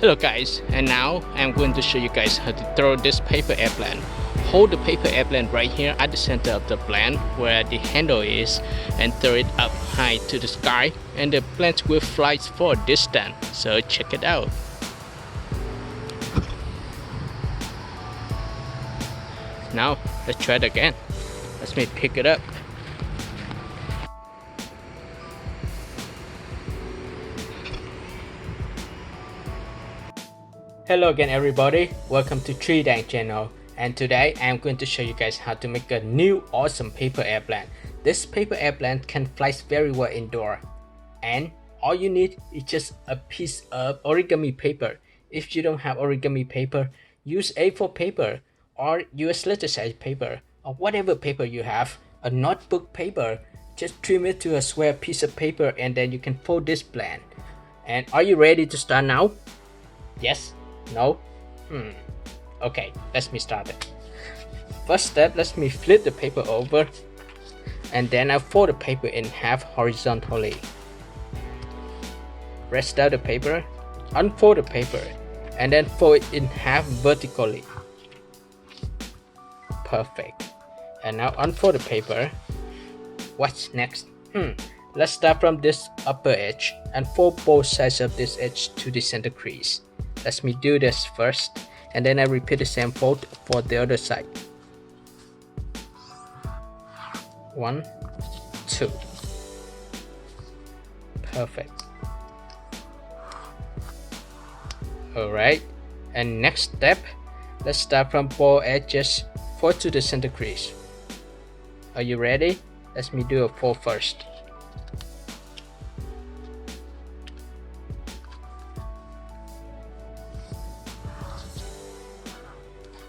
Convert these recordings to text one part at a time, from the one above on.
Hello guys, and now I'm going to show you guys how to throw this paper airplane. Hold the paper airplane right here at the center of the plane where the handle is and throw it up high to the sky, and the plane will fly for a distance, so check it out. Now let's try it again. Let me pick it up. Hello again everybody, welcome to TriKdanG channel, and today I'm going to show you guys how to make a new awesome paper airplane. This paper airplane can fly very well indoor, and all you need is just a piece of origami paper. If you don't have origami paper, use A4 paper or US letter size paper or whatever paper you have, a notebook paper. Just trim it to a square piece of paper and then you can fold this plane. And are you ready to start now? Yes? No? Okay, let me start it. First step, let me flip the paper over, and then I fold the paper in half horizontally. Rest out the paper, unfold the paper, and then fold it in half vertically. Perfect. And now unfold the paper. What's next? Let's start from this upper edge and fold both sides of this edge to the center crease. Let me do this first, and then I repeat the same fold for the other side. 1, 2. Perfect. Alright, and next step, let's start from both edges, fold to the center crease. Are you ready? Let me do a fold first.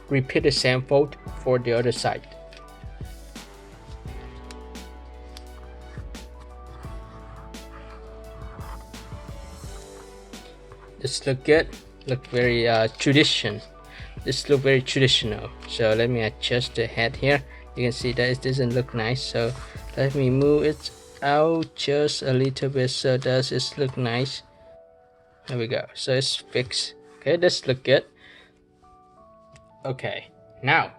Repeat the same fold for the other side. This look good, look very traditional. This look very traditional. So let me adjust the head here. You can see that it doesn't look nice. So let me move it out just a little bit so does it look nice. There we go. So it's fixed. Okay, this look good. Okay, now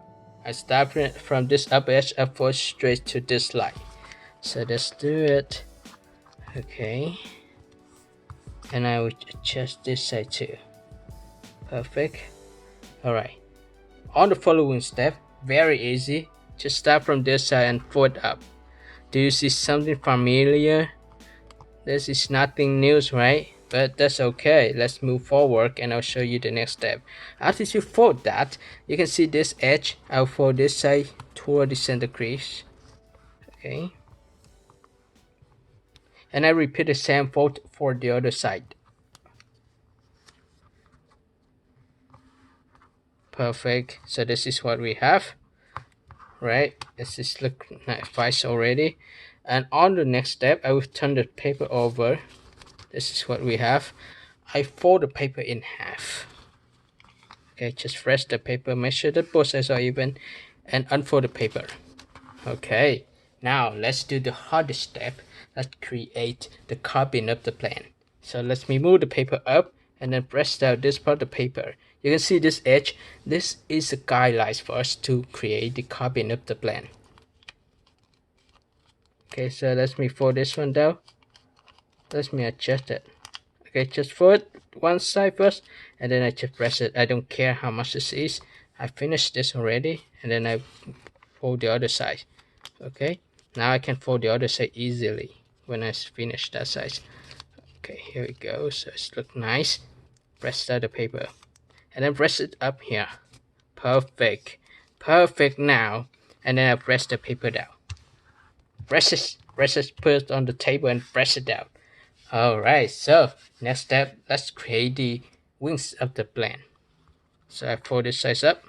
I start from this upper edge upward straight to this line. So let's do it. Okay, and I will adjust this side too. Perfect. Alright, on the following step, very easy. Just start from this side and fold up. Do you see something familiar? This is nothing new, right? But that's okay. Let's move forward and I'll show you the next step. After you fold that, you can see this edge. I'll fold this side toward the center crease. Okay. And I repeat the same fold for the other side. Perfect. So this is what we have. Right? This is look nice already. And on the next step, I will turn the paper over. This is what we have. I fold the paper in half. Okay, just rest the paper, make sure that both sides are even, and unfold the paper. Okay, now let's do the hardest step. Let's create the cabin of the plane. So let me move the paper up and then press down this part of the paper. You can see this edge. This is the guidelines for us to create the cabin of the plane. Okay, so let me fold this one down. Let me adjust it. Okay, just fold one side first and then I just press it. I don't care how much this is. I finished this already, and then I fold the other side. Okay, now I can fold the other side easily when I finish that side. Okay, here we go. So it's look nice. Press down the paper and then press it up here. Perfect. Perfect now. And then I press the paper down. Press it, put it on the table and press it down. Alright, so next step, let's create the wings of the plane. So I fold this size up,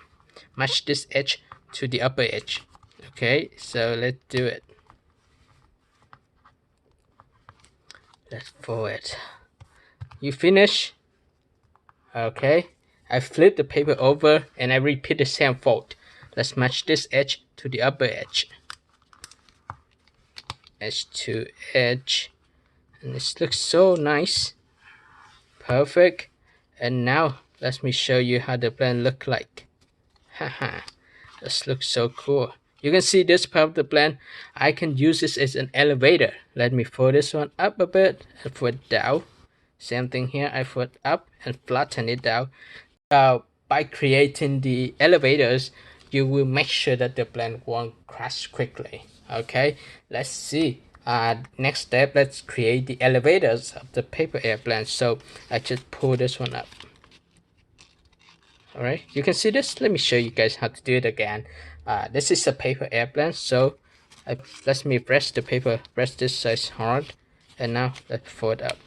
match this edge to the upper edge. Okay, so let's do it. Let's fold it. You finish? Okay, I flip the paper over and I repeat the same fold. Let's match this edge to the upper edge. Edge to edge. And this looks so nice. Perfect. And now let me show you how the plan look like. Haha, this looks so cool. You can see this part of the plan. I can use this as an elevator. Let me fold this one up a bit and fold it down. Same thing here, I fold up and flatten it down. By creating the elevators, you will make sure that the plane won't crash quickly. Okay, let's see. Next step, let's create the elevators of the paper airplane. So I just pull this one up. All right, you can see this. Let me show you guys how to do it again. This is a paper airplane, so let me press the paper, press this size hard, and now let's fold up.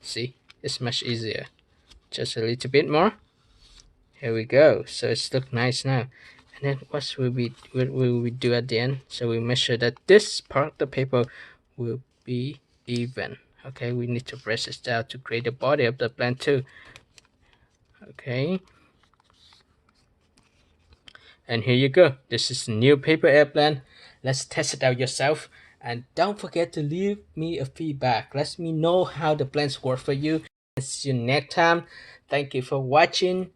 See, it's much easier. Just a little bit more. Here we go. So it's look nice now. And then what will we do at the end? So we measure that this part of the paper will be even. Okay, we need to press this down to create the body of the plant too. Okay. And here you go. This is new paper airplane. Let's test it out yourself. And don't forget to leave me a feedback. Let me know how the plans work for you. See you next time. Thank you for watching.